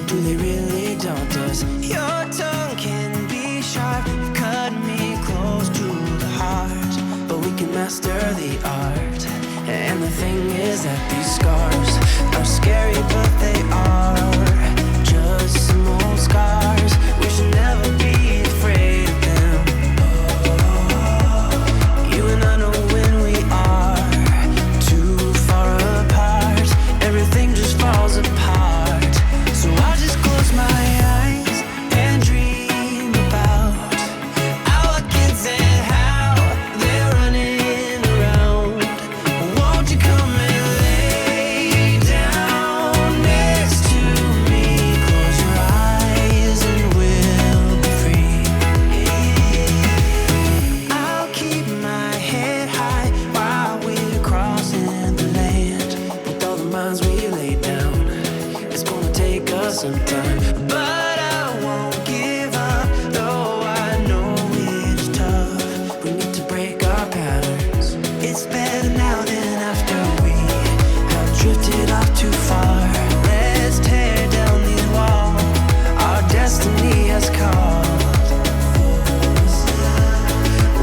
do they really daunt us? Your tongue can be sharp, you've cut me close to the heart, but we can master the art. And the thing is that these scars are scary, but they are just some old scars. We should never be afraid of them. You and I know when we are too far apart, everything just falls apart. So I just close my eyes and dream about our kids and how they're running around. Won't you come and lay down next to me? Close your eyes and we'll be free. I'll keep my head high while we're crossing the land. With all the minds we lay down, it's gonna take us some time, but I won't give up, though I know it's tough. We need to break our patterns. It's better now than after we have drifted off too far. Let's tear down these walls our destiny has called.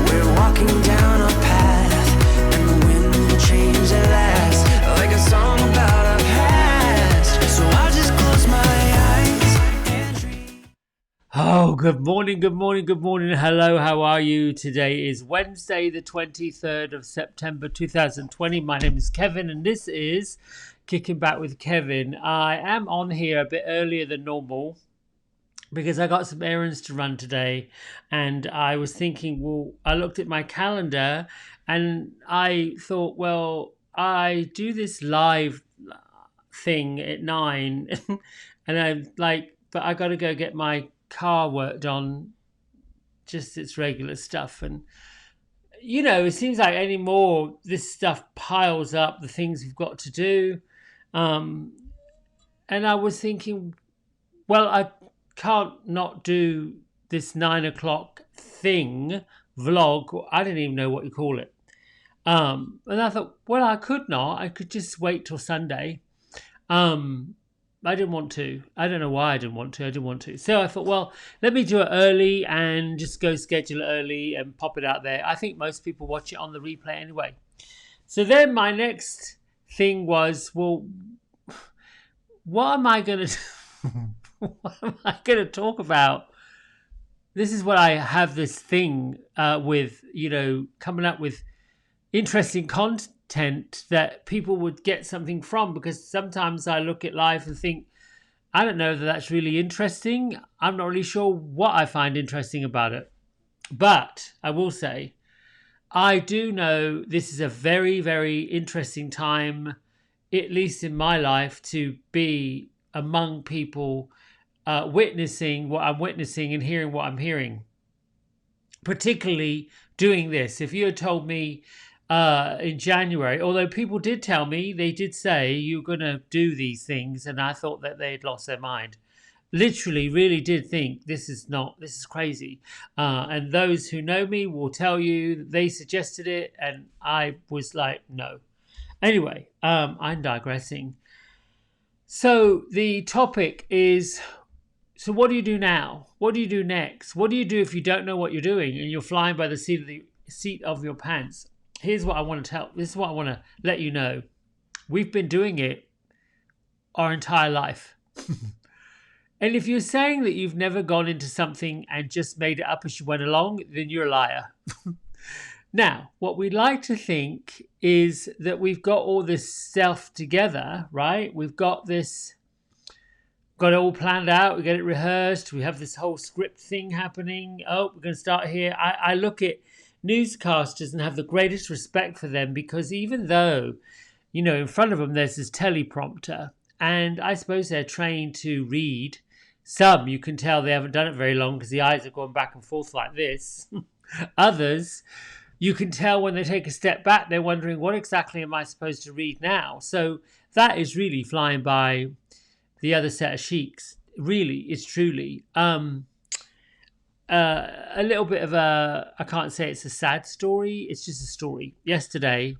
We're walking down a path, and the wind will change at last, like a song about our past. So I just close my eyes and dream. Oh, good morning, good morning, good morning. Hello, how are you? Today is Wednesday, the 23rd of September 2020. My name is Kevin, and this is Kicking Back with Kevin. I am on here a bit earlier than normal because I got some errands to run today, and I was thinking, well, I looked at my calendar and I thought, well, I do this live thing at 9 and I'm like, but I got to go get my car worked on, just its regular stuff. And it seems like anymore this stuff piles up, the things we've got to do. um and I was thinking, well, I can't not do this 9 o'clock thing, vlog. I didn't even know what you call it. And I thought, well, I could not. I could just wait till Sunday. Um, I didn't want to. I don't know why I didn't want to. I didn't want to. So I thought, well, let me do it early and just go schedule it early and pop it out there. I think most people watch it on the replay anyway. So then my next thing was, well, what am I going to what am I going to talk about? This is what I have this thing with, coming up with interesting content that people would get something from, because sometimes I look at life and think, I don't know that that's really interesting. I'm not really sure what I find interesting about it. But I will say, I do know this is a very, very interesting time, at least in my life, to be among people witnessing what I'm witnessing and hearing what I'm hearing. Particularly doing this. If you had told me in January, although people did tell me, they did say you're going to do these things, and I thought that they had lost their mind. Literally, really did think this is crazy. And those who know me will tell you they suggested it, and I was like, no. Anyway, I'm digressing. So the topic is, so what do you do now? What do you do next? What do you do if you don't know what you're doing and you're flying by the seat of your pants? Here's what I want to tell. This is what I want to let you know. We've been doing it our entire life. And if you're saying that you've never gone into something and just made it up as you went along, then you're a liar. Now, what we like to think is that we've got all this stuff together, right? We've got it all planned out. We get it rehearsed. We have this whole script thing happening. Oh, we're going to start here. I look at newscasters and have the greatest respect for them, because even though, in front of them there's this teleprompter, and I suppose they're trained to read. Some, you can tell they haven't done it very long because the eyes are going back and forth like this. Others, you can tell when they take a step back, they're wondering, what exactly am I supposed to read now? So that is really flying by the other set of sheets. Really, it's truly. A little bit of I can't say it's a sad story, it's just a story. Yesterday,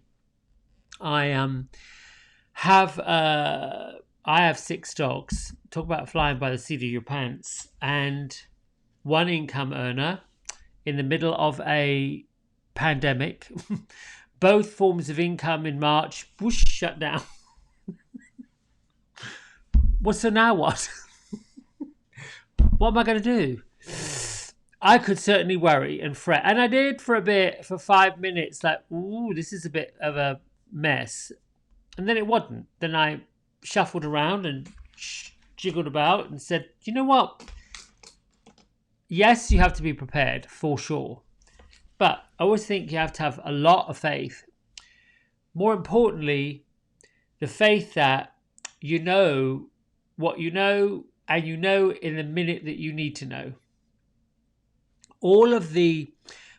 I have 6 dogs. Talk about flying by the seat of your pants. And one income earner in the middle of a pandemic. Both forms of income in March, whoosh, shut down. Well, so now what? What am I going to do? I could certainly worry and fret. And I did for a bit, for 5 minutes, like, ooh, this is a bit of a mess. And then it wasn't. Then I shuffled around and jiggled about and said, you know what? Yes, you have to be prepared, for sure. But I always think you have to have a lot of faith. More importantly, the faith that you know what you know, and you know in the minute that you need to know. All of the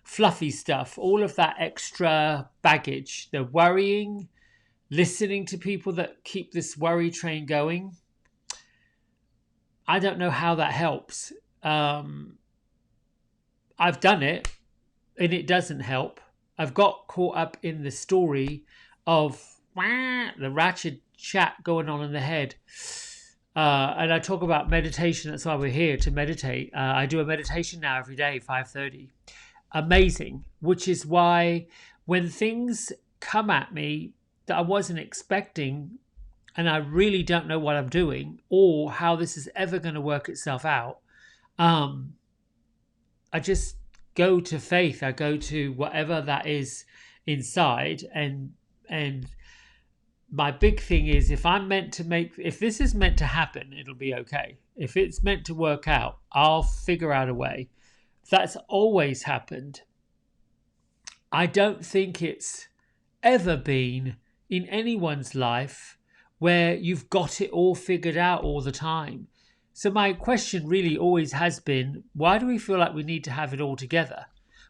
fluffy stuff, all of that extra baggage, the worrying, listening to people that keep this worry train going, I don't know how that helps. I've done it and it doesn't help. I've got caught up in the story of the ratchet chat going on in the head. And I talk about meditation. That's why we're here, to meditate. I do a meditation now every day, 5:30. Amazing. Which is why when things come at me that I wasn't expecting, and I really don't know what I'm doing or how this is ever going to work itself out, I just go to faith. I go to whatever that is inside, and my big thing is, if this is meant to happen, it'll be okay. If it's meant to work out, I'll figure out a way. That's always happened. I don't think it's ever been in anyone's life where you've got it all figured out all the time. So, my question really always has been, why do we feel like we need to have it all together?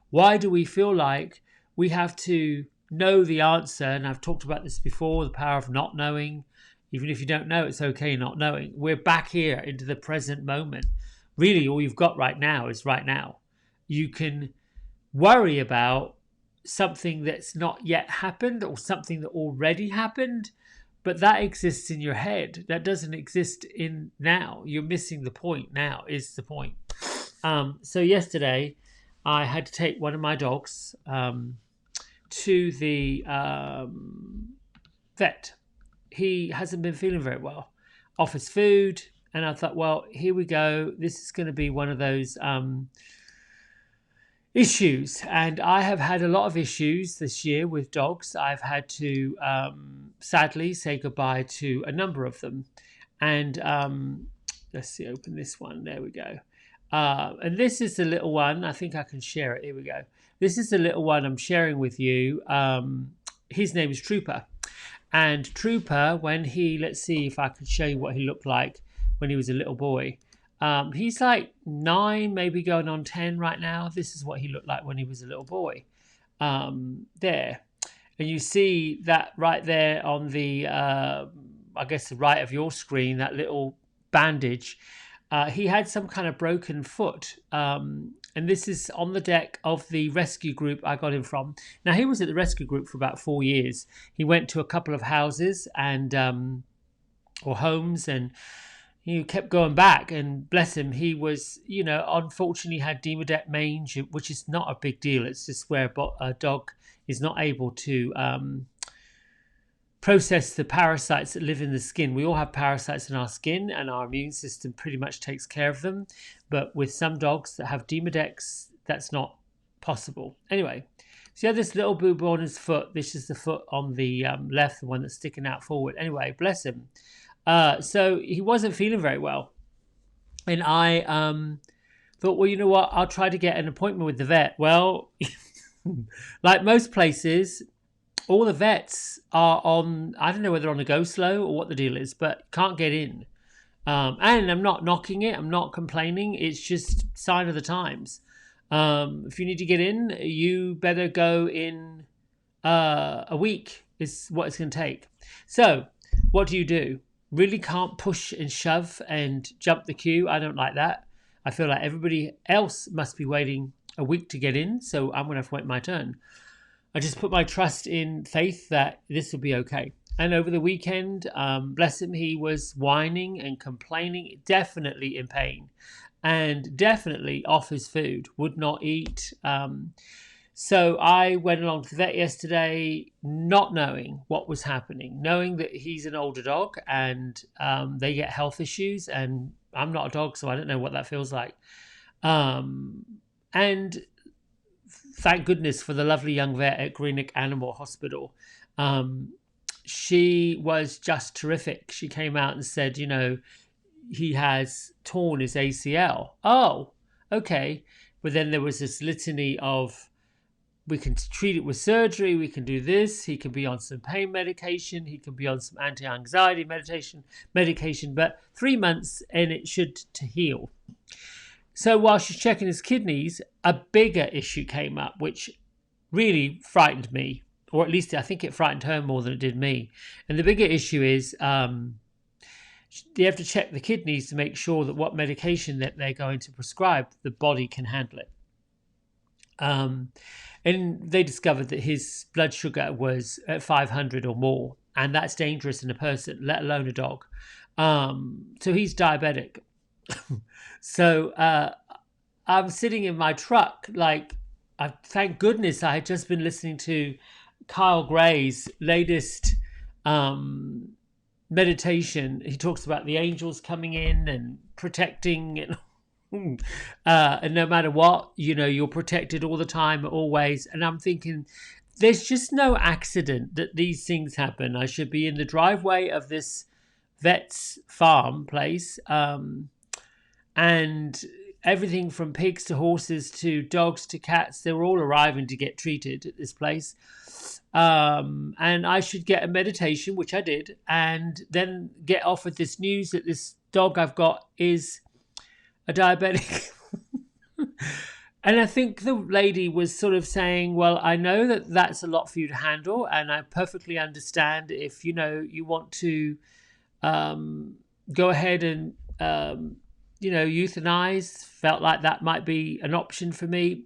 Why do we feel like we have to know the answer? And I've talked about this before, the power of not knowing. Even if you don't know, it's okay not knowing. We're back here into the present moment. Really, all you've got right now is right now. You can worry about something that's not yet happened or something that already happened, but that exists in your head. That doesn't exist in now. You're missing the point. Now is the point. So yesterday, I had to take one of my dogs to the vet. He hasn't been feeling very well. Off his food, and I thought, well, here we go. This is going to be one of those issues, and I have had a lot of issues this year with dogs. I've had to sadly say goodbye to a number of them, and let's see, open this one. There we go. And this is the little one. I think I can share it. Here we go. This is the little one I'm sharing with you. His name is Trooper. And Trooper, when he, let's see if I can show you what he looked like when he was a little boy. He's like 9, maybe going on 10 right now. This is what he looked like when he was a little boy. There. And you see that right there on the, I guess the right of your screen, that little bandage. He had some kind of broken foot. And this is on the deck of the rescue group I got him from. Now, he was at the rescue group for about 4 years. He went to a couple of houses and or homes, and he kept going back. And bless him, he was, unfortunately had Demodex mange, which is not a big deal. It's just where a dog is not able to process the parasites that live in the skin. We all have parasites in our skin, and our immune system pretty much takes care of them. But with some dogs that have Demodex, that's not possible. Anyway, so he had this little boob on his foot. This is the foot on the left, the one that's sticking out forward. Anyway, bless him. So he wasn't feeling very well. And I thought, well, you know what? I'll try to get an appointment with the vet. Well, like most places, all the vets are on, I don't know whether on a go slow or what the deal is, but can't get in. And I'm not knocking it. I'm not complaining. It's just sign of the times. If you need to get in, you better go in a week is what it's going to take. So what do? Really can't push and shove and jump the queue. I don't like that. I feel like everybody else must be waiting a week to get in. So I'm going to have to wait my turn. I just put my trust in faith that this will be okay. And over the weekend, bless him, he was whining and complaining, definitely in pain, and definitely off his food, would not eat. So I went along to the vet yesterday, not knowing what was happening, knowing that he's an older dog and they get health issues, and I'm not a dog, so I don't know what that feels like. And thank goodness for the lovely young vet at Greenock Animal Hospital. She was just terrific. She came out and said, he has torn his ACL. Oh, okay. But then there was this litany of, we can treat it with surgery, we can do this, he can be on some pain medication, he can be on some anti-anxiety medication, but 3 months and it should to heal. So while she's checking his kidneys, a bigger issue came up, which really frightened me, or at least I think it frightened her more than it did me. And the bigger issue is they have to check the kidneys to make sure that what medication that they're going to prescribe, the body can handle it. And they discovered that his blood sugar was at 500 or more, and that's dangerous in a person, let alone a dog. So he's diabetic. So I'm sitting in my truck, like, thank goodness I had just been listening to Kyle Gray's latest meditation. He talks about the angels coming in and protecting, and no matter what, you're protected all the time, always. And I'm thinking, there's just no accident that these things happen. I should be in the driveway of this vet's farm place, and everything from pigs to horses to dogs to cats, they were all arriving to get treated at this place. And I should get a meditation, which I did, and then get offered this news that this dog I've got is a diabetic. And I think the lady was sort of saying, well, I know that that's a lot for you to handle, and I perfectly understand if, you want to go ahead and, euthanize. Felt like that might be an option for me.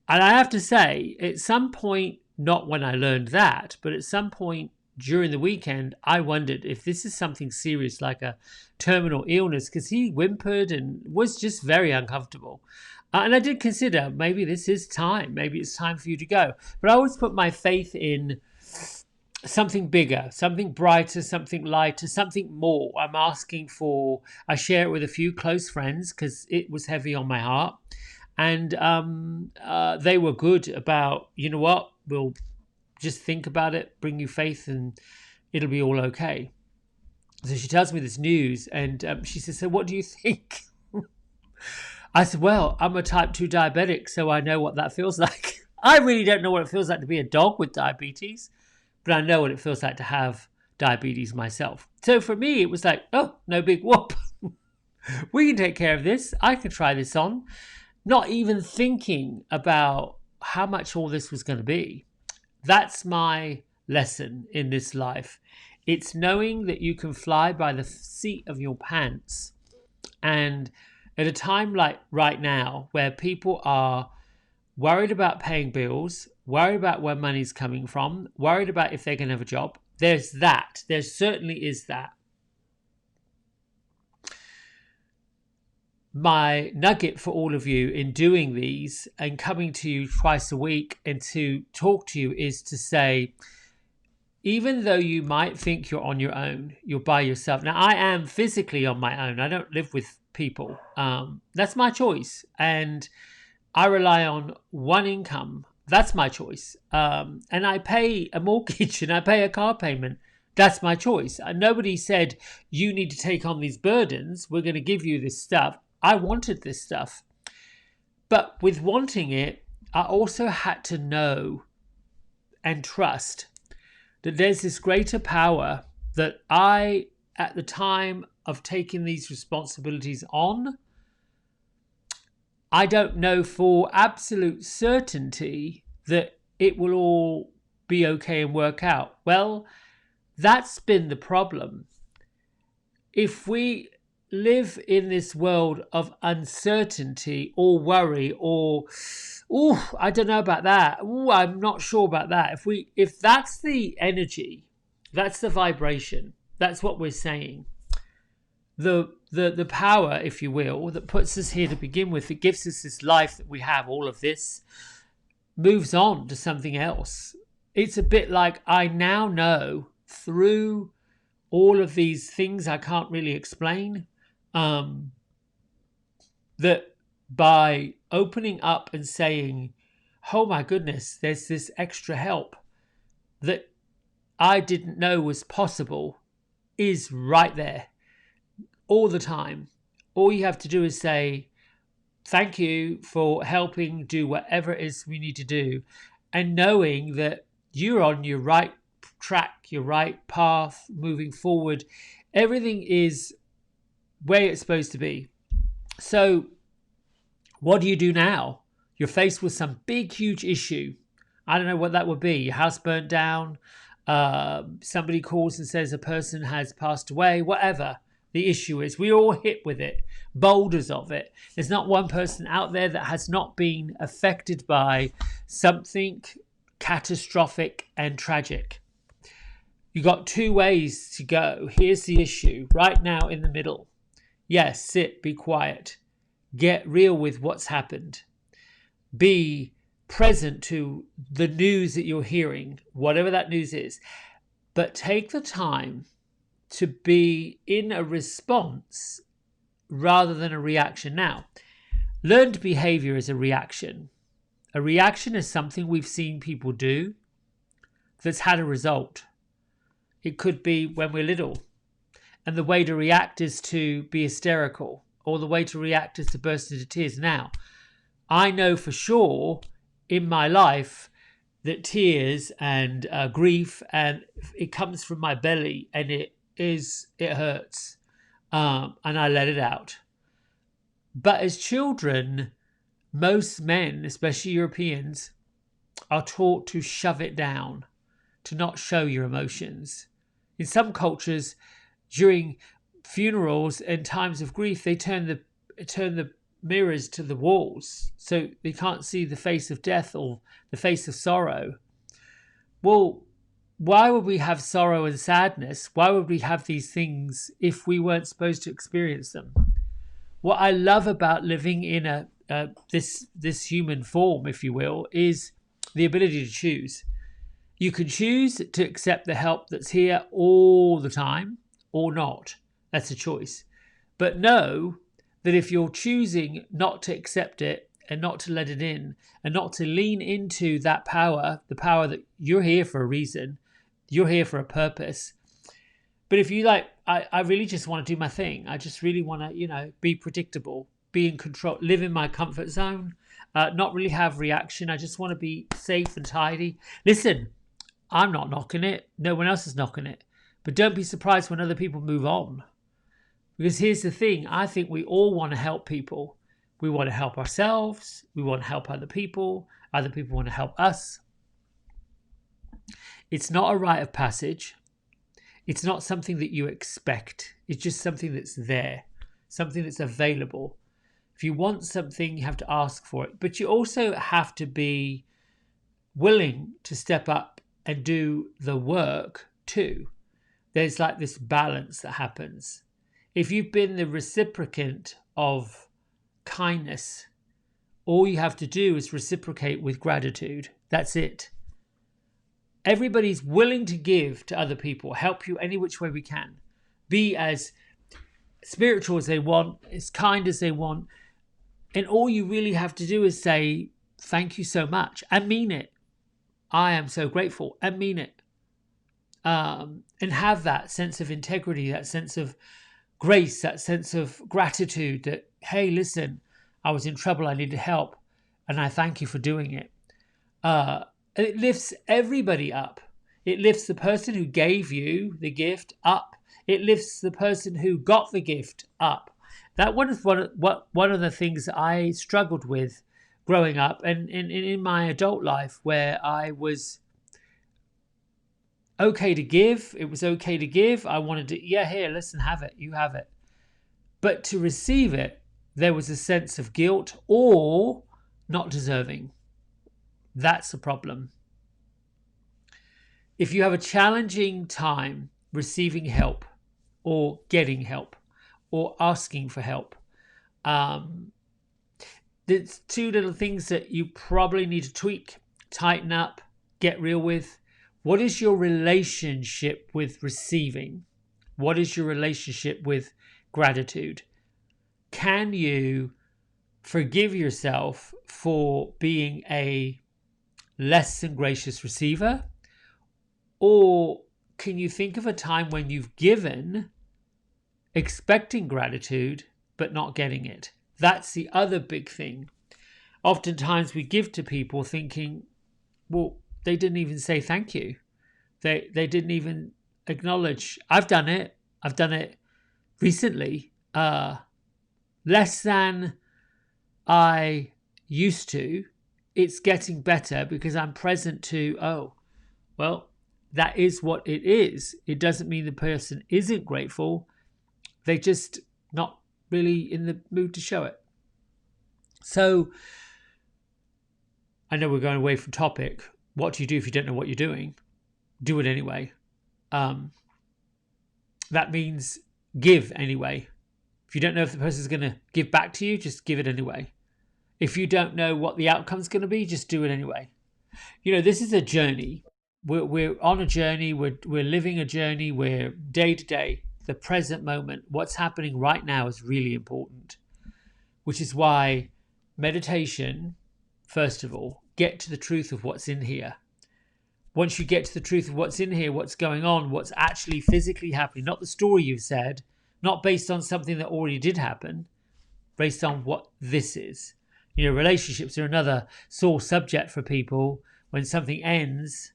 And I have to say, at some point, not when I learned that, but at some point during the weekend, I wondered if this is something serious like a terminal illness, because he whimpered and was just very uncomfortable. And I did consider maybe this is time. Maybe it's time for you to go. But I always put my faith in something bigger, something brighter, something lighter, something more. I'm asking for, I share it with a few close friends because it was heavy on my heart. And they were good about, you know what, we'll just think about it, bring you faith, and it'll be all okay. So she tells me this news, and she says, so what do you think? I said, well, I'm a type 2 diabetic, so I know what that feels like. I really don't know what it feels like to be a dog with diabetes, but I know what it feels like to have diabetes myself. So for me, it was like, oh, no big whoop. We can take care of this. I can try this on. Not even thinking about how much all this was going to be. That's my lesson in this life. It's knowing that you can fly by the seat of your pants. And at a time like right now, where people are worried about paying bills, worried about where money's coming from, worried about if they're going to have a job, there's that. There certainly is that. My nugget for all of you in doing these and coming to you twice a week and to talk to you is to say, even though you might think you're on your own, you're by yourself. Now, I am physically on my own. I don't live with people. That's my choice. And I rely on one income. That's my choice. And I pay a mortgage and I pay a car payment. That's my choice. Nobody said, you need to take on these burdens. We're going to give you this stuff. I wanted this stuff. But with wanting it, I also had to know and trust that there's this greater power that I, at the time of taking these responsibilities on, I don't know for absolute certainty that it will all be okay and work out. Well, that's been the problem. If we live in this world of uncertainty or worry or, I don't know about that. I'm not sure about that. If that's the energy, that's the vibration, that's what we're saying. The power, if you will, that puts us here to begin with, that gives us this life that we have, all of this, moves on to something else. It's a bit like I now know through all of these things I can't really explain, that by opening up and saying, oh my goodness, there's this extra help that I didn't know was possible, is right there all the time. All you have to do is say, thank you for helping do whatever it is we need to do, and knowing that you're on your right track, your right path, moving forward. Everything is where it's supposed to be. So what do you do now? You're faced with some big, huge issue. I don't know what that would be. Your house burnt down. Somebody calls and says a person has passed away. Whatever the issue is, we're all hit with it. Boulders of it. There's not one person out there that has not been affected by something catastrophic and tragic. You got two ways to go. Here's the issue right now in the middle. Yes, sit, be quiet. Get real with what's happened. Be present to the news that you're hearing, whatever that news is. But take the time to be in a response rather than a reaction. Now, learned behavior is a reaction. A reaction is something we've seen people do that's had a result. It could be when we're little, and the way to react is to be hysterical. or the way to react is to burst into tears. Now, I know for sure in my life that tears and grief, and it comes from my belly, and it hurts, and I let it out. But as children, most men, especially Europeans, are taught to shove it down, to not show your emotions. In some cultures, during funerals and times of grief, they turn the mirrors to the walls so they can't see the face of death or the face of sorrow. Well, why would we have sorrow and sadness? Why would we have these things if we weren't supposed to experience them? What I love about living in this human form, if you will, is the ability to choose. You can choose to accept the help that's here all the time or not. That's a choice. But know that if you're choosing not to accept it and not to let it in and not to lean into that power, the power that you're here for a reason, you're here for a purpose. But if you I really just want to do my thing. I just really want to, be predictable, be in control, live in my comfort zone, not really have reaction. I just want to be safe and tidy. Listen, I'm not knocking it. No one else is knocking it. But don't be surprised when other people move on. Because here's the thing. I think we all want to help people. We want to help ourselves. We want to help other people. Other people want to help us. It's not a rite of passage. It's not something that you expect. It's just something that's there, something that's available. If you want something, you have to ask for it. But you also have to be willing to step up and do the work too. There's like this balance that happens. If you've been the reciprocant of kindness, all you have to do is reciprocate with gratitude. That's it. Everybody's willing to give to other people, help you any which way we can. Be as spiritual as they want, as kind as they want. And all you really have to do is say, thank you so much, and mean it. I am so grateful, and mean it. And have that sense of integrity, that sense of grace, that sense of gratitude that, hey, listen, I was in trouble, I needed help, and I thank you for doing it. It lifts everybody up. It lifts the person who gave you the gift up. It lifts the person who got the gift up. That one of the things I struggled with growing up and in my adult life, where I was okay to give. It was okay to give. I wanted to, here, listen, have it. You have it. But to receive it, there was a sense of guilt or not deserving. That's the problem. If you have a challenging time receiving help or getting help or asking for help, there's two little things that you probably need to tweak, tighten up, get real with. What is your relationship with receiving? What is your relationship with gratitude? Can you forgive yourself for being a less than gracious receiver? Or can you think of a time when you've given expecting gratitude but not getting it? That's the other big thing. Oftentimes we give to people thinking, well, they didn't even say thank you. They didn't even acknowledge. I've done it recently, less than I used to. It's getting better because I'm present to, that is what it is. It doesn't mean the person isn't grateful. They're just not really in the mood to show it. So I know we're going away from topic. What do you do if you don't know what you're doing? Do it anyway. That means give anyway. If you don't know if the person's going to give back to you, just give it anyway. If you don't know what the outcome's going to be, just do it anyway. This is a journey. We're on a journey. We're living a journey. We're day to day, the present moment. What's happening right now is really important, which is why meditation, first of all, get to the truth of what's in here. Once you get to the truth of what's in here, what's going on, what's actually physically happening, not the story you've said, not based on something that already did happen, based on what this is. Relationships are another sore subject for people. When something ends,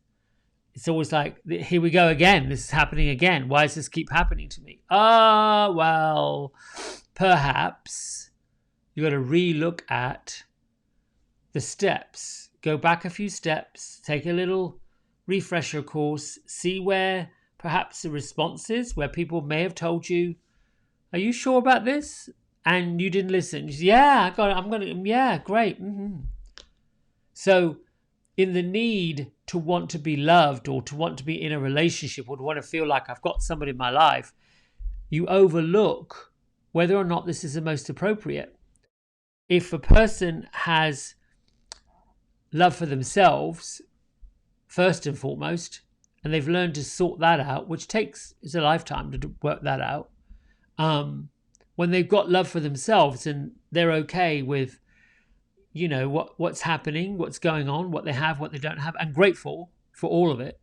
it's always like, here we go again. This is happening again. Why does this keep happening to me? Well, perhaps you got to re-look at the steps. Go back a few steps, take a little refresher course, see where perhaps the response is, where people may have told you, are you sure about this? And you didn't listen. You say, yeah, I got it. I'm going to, yeah, great. So in the need to want to be loved or to want to be in a relationship or to want to feel like I've got somebody in my life, you overlook whether or not this is the most appropriate. If a person has love for themselves, first and foremost, and they've learned to sort that out, which takes a lifetime to work that out, when they've got love for themselves and they're okay with, what's happening, what's going on, what they have, what they don't have, and grateful for all of it,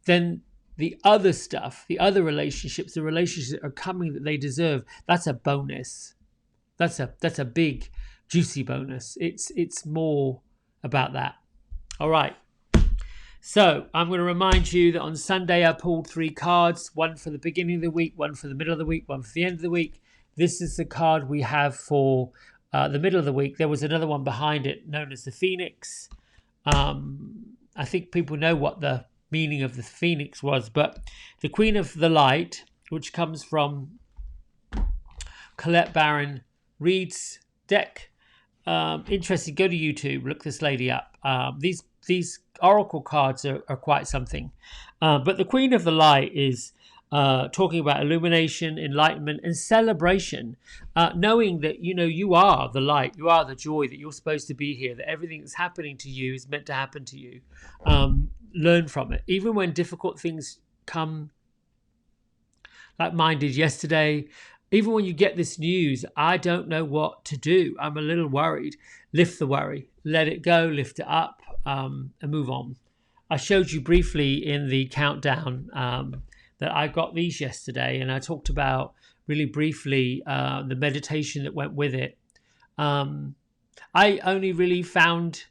then the other stuff, the other relationships, the relationships that are coming that they deserve, that's a bonus. That's a big, juicy bonus. It's more about that. All right. So I'm going to remind you that on Sunday I pulled 3 cards, one for the beginning of the week, one for the middle of the week, one for the end of the week. This is the card we have for the middle of the week. There was another one behind it known as the Phoenix. I think people know what the meaning of the Phoenix was, but the Queen of the Light, which comes from Colette Baron Reed's deck. Interesting. Go to YouTube, look this lady up. These oracle cards are quite something. But the Queen of the Light is talking about illumination, enlightenment, and celebration. Knowing that, you are the light, you are the joy, that you're supposed to be here, that everything that's happening to you is meant to happen to you. Learn from it. Even when difficult things come, like mine did yesterday, even when you get this news, I don't know what to do. I'm a little worried. Lift the worry. Let it go. Lift it up and move on. I showed you briefly in the countdown that I got these yesterday, and I talked about really briefly the meditation that went with it. I only really found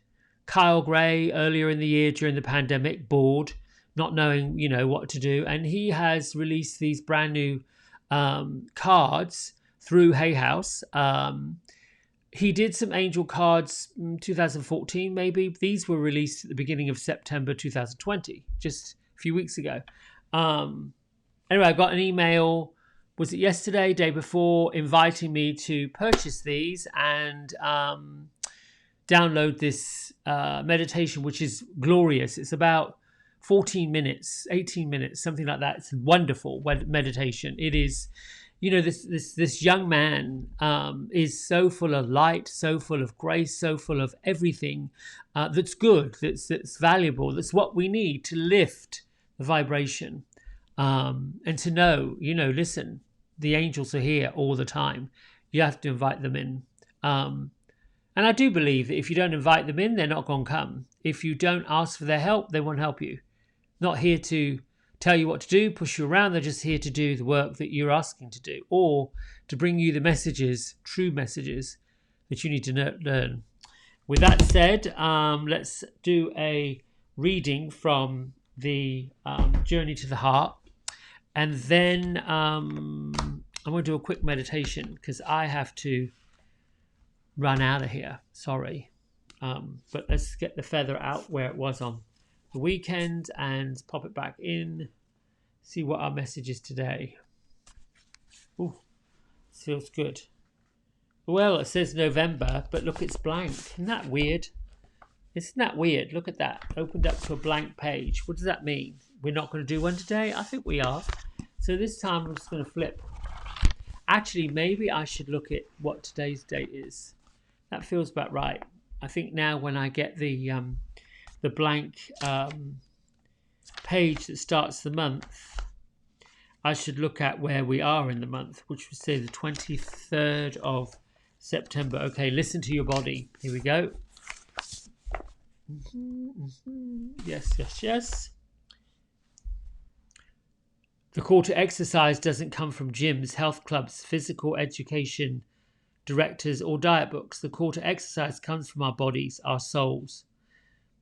Kyle Gray earlier in the year during the pandemic, bored, not knowing, what to do. And he has released these brand new cards through Hay House. He did some angel cards in 2014, maybe. These were released at the beginning of September 2020, just a few weeks ago. Anyway, I got an email, was it yesterday, day before, inviting me to purchase these and download this meditation, which is glorious. It's about 14 minutes, 18 minutes, something like that. It's wonderful meditation. It is, this young man is so full of light, so full of grace, so full of everything that's good, that's valuable, that's what we need to lift the vibration. And to know, listen, the angels are here all the time. You have to invite them in. And I do believe that if you don't invite them in, they're not going to come. If you don't ask for their help, they won't help you. Not here to tell you what to do, push you around. They're just here to do the work that you're asking to do, or to bring you the messages, true messages that you need to learn. With that said, let's do a reading from the Journey to the Heart. And then I'm going to do a quick meditation because I have to run out of here. Sorry. But let's get the feather out where it was on the weekend and pop it back in. See what our message is today. Ooh, feels good. Well, it says November, but look, it's blank. Isn't that weird? Isn't that weird? Look at that. Opened up to a blank page. What does that mean? We're not going to do one today? I think we are. So this time I'm just going to flip. Actually, maybe I should look at what today's date is. That feels about right. I think now when I get the blank page that starts the month, I should look at where we are in the month, which would say the 23rd of September. Okay, listen to your body. Here we go. Yes, yes, yes. The call to exercise doesn't come from gyms, health clubs, physical education directors, or diet books. The call to exercise comes from our bodies, our souls.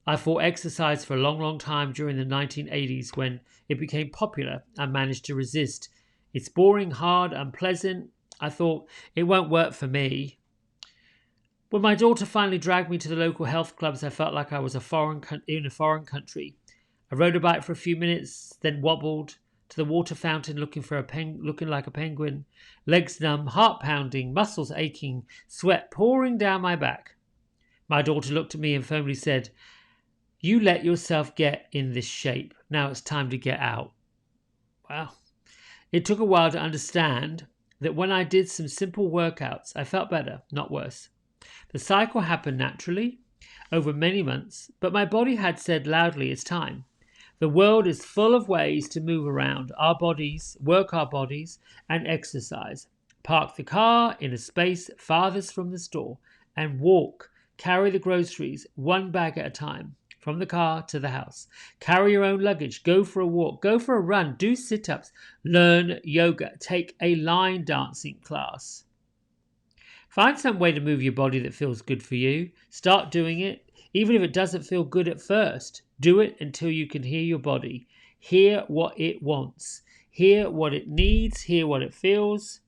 I fought exercise for a long, long time during the 1980s when it became popular and managed to resist. It's boring, hard, unpleasant. I thought it won't work for me. When my daughter finally dragged me to the local health clubs, I felt like I was in a foreign country. I rode a bike for a few minutes, then wobbled to the water fountain looking like a penguin, legs numb, heart pounding, muscles aching, sweat pouring down my back. My daughter looked at me and firmly said, "You let yourself get in this shape. Now it's time to get out." Well, it took a while to understand that when I did some simple workouts, I felt better, not worse. The cycle happened naturally over many months, but my body had said loudly, "It's time." The world is full of ways to move around our bodies, work our bodies, and exercise. Park the car in a space farthest from the store and walk. Carry the groceries one bag at a time from the car to the house. Carry your own luggage. Go for a walk. Go for a run. Do sit ups. Learn yoga. Take a line dancing class. Find some way to move your body that feels good for you. Start doing it, even if it doesn't feel good at first. Do it until you can hear your body. Hear what it wants. Hear what it needs. Hear what it feels.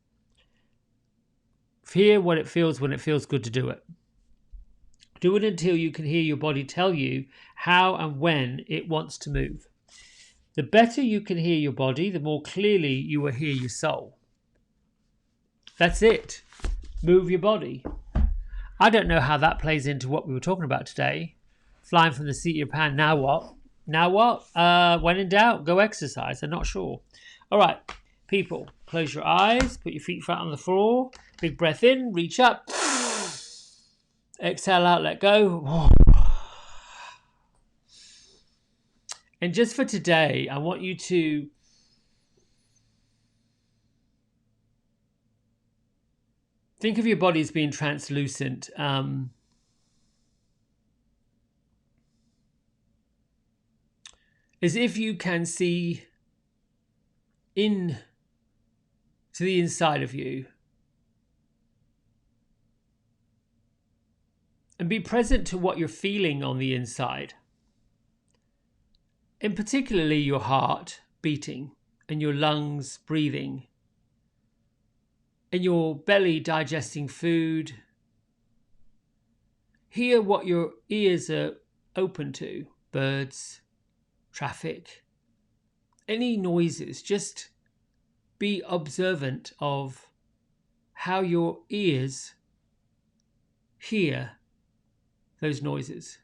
Hear what it feels when it feels good to do it. Do it until you can hear your body tell you how and when it wants to move. The better you can hear your body, the more clearly you will hear your soul. That's it. Move your body. I don't know how that plays into what we were talking about today. Flying from the seat of your pants. Now what? Now what? When in doubt, go exercise. I'm not sure. All right, people, close your eyes. Put your feet flat on the floor. Big breath in. Reach up. Exhale out. Let go. And just for today, I want you to think of your body as being translucent. As if you can see in to the inside of you and be present to what you're feeling on the inside, and particularly your heart beating and your lungs breathing and your belly digesting food. Hear what your ears are open to: birds, traffic, any noises. Just be observant of how your ears hear those noises.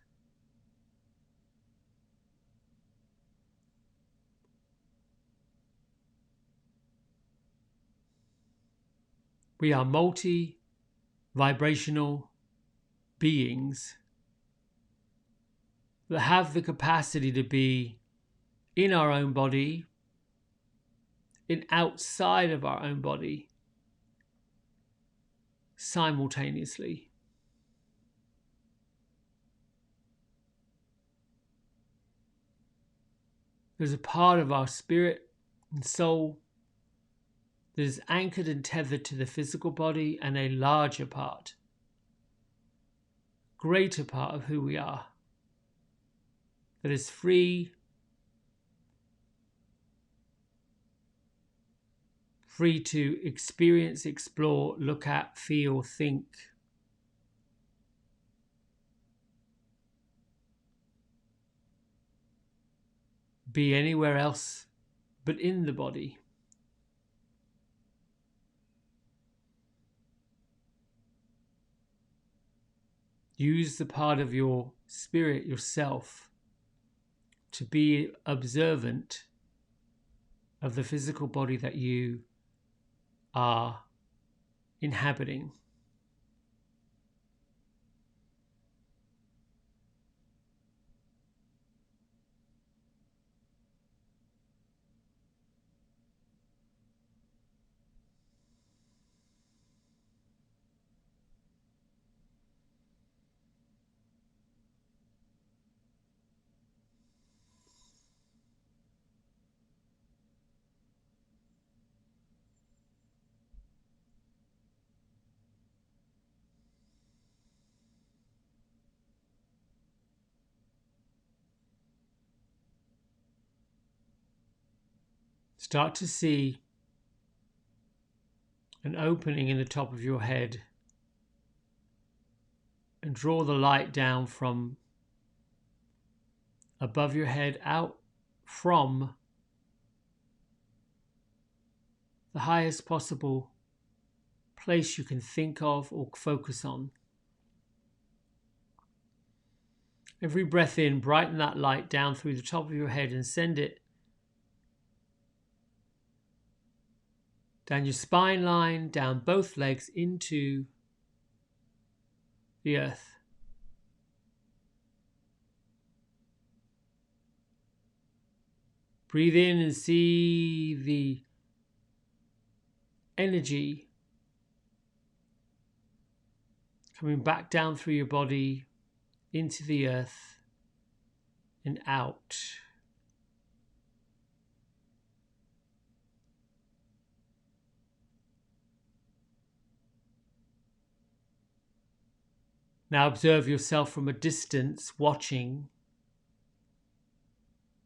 We are multi-vibrational beings that have the capacity to be in our own body, in outside of our own body, simultaneously. There's a part of our spirit and soul that is anchored and tethered to the physical body, and a larger part, greater part of who we are, that is free to experience, explore, look at, feel, think. Be anywhere else but in the body. Use the part of your spirit, yourself, to be observant of the physical body that you are inhabiting. Start to see an opening in the top of your head and draw the light down from above your head out from the highest possible place you can think of or focus on. Every breath in, brighten that light down through the top of your head and send it down your spine line, down both legs into the earth. Breathe in and see the energy coming back down through your body into the earth and out. Now observe yourself from a distance, watching,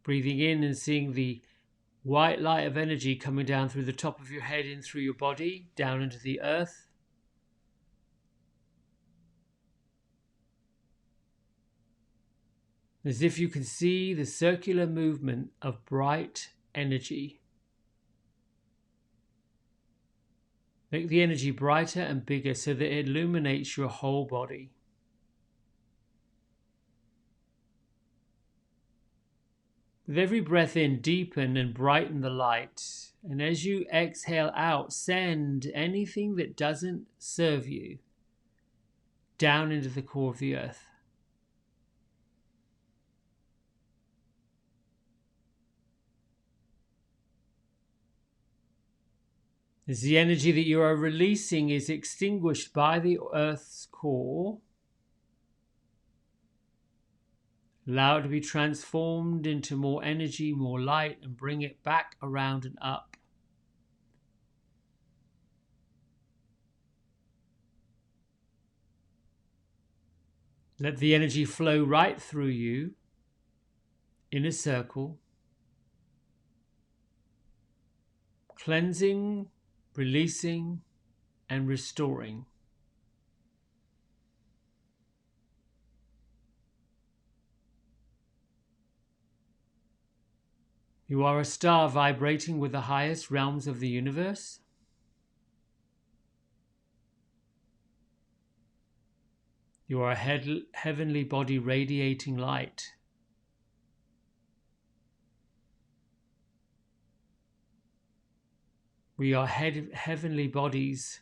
breathing in and seeing the white light of energy coming down through the top of your head, in through your body, down into the earth. As if you can see the circular movement of bright energy. Make the energy brighter and bigger so that it illuminates your whole body. With every breath in, deepen and brighten the light. And as you exhale out, send anything that doesn't serve you down into the core of the earth. As the energy that you are releasing is extinguished by the earth's core, allow it to be transformed into more energy, more light, and bring it back around and up. Let the energy flow right through you in a circle, cleansing, releasing, and restoring. You are a star vibrating with the highest realms of the universe. You are a heavenly body radiating light. We are heavenly bodies.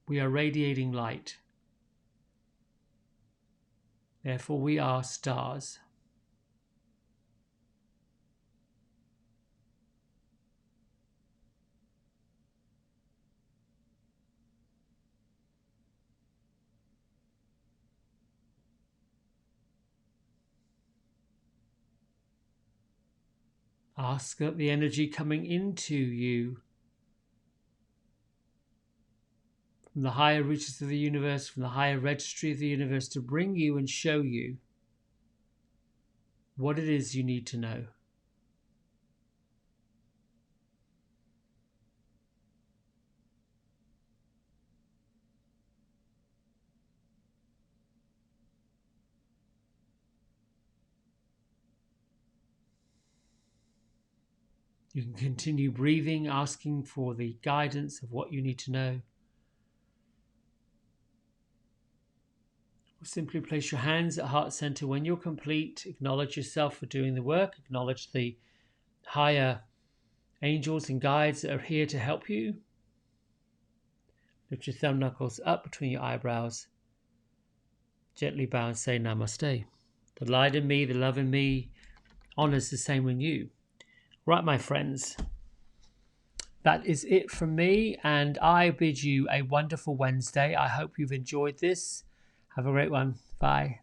We are radiating light. Therefore, we are stars. Ask that the energy coming into you from the higher reaches of the universe, from the higher registry of the universe, to bring you and show you what it is you need to know. You can continue breathing, asking for the guidance of what you need to know. Or simply place your hands at heart center when you're complete. Acknowledge yourself for doing the work. Acknowledge the higher angels and guides that are here to help you. Lift your thumb knuckles up between your eyebrows. Gently bow and say namaste. The light in me, the love in me, honors the same in you. Right, my friends, that is it from me, and I bid you a wonderful Wednesday. I hope you've enjoyed this. Have a great one. Bye.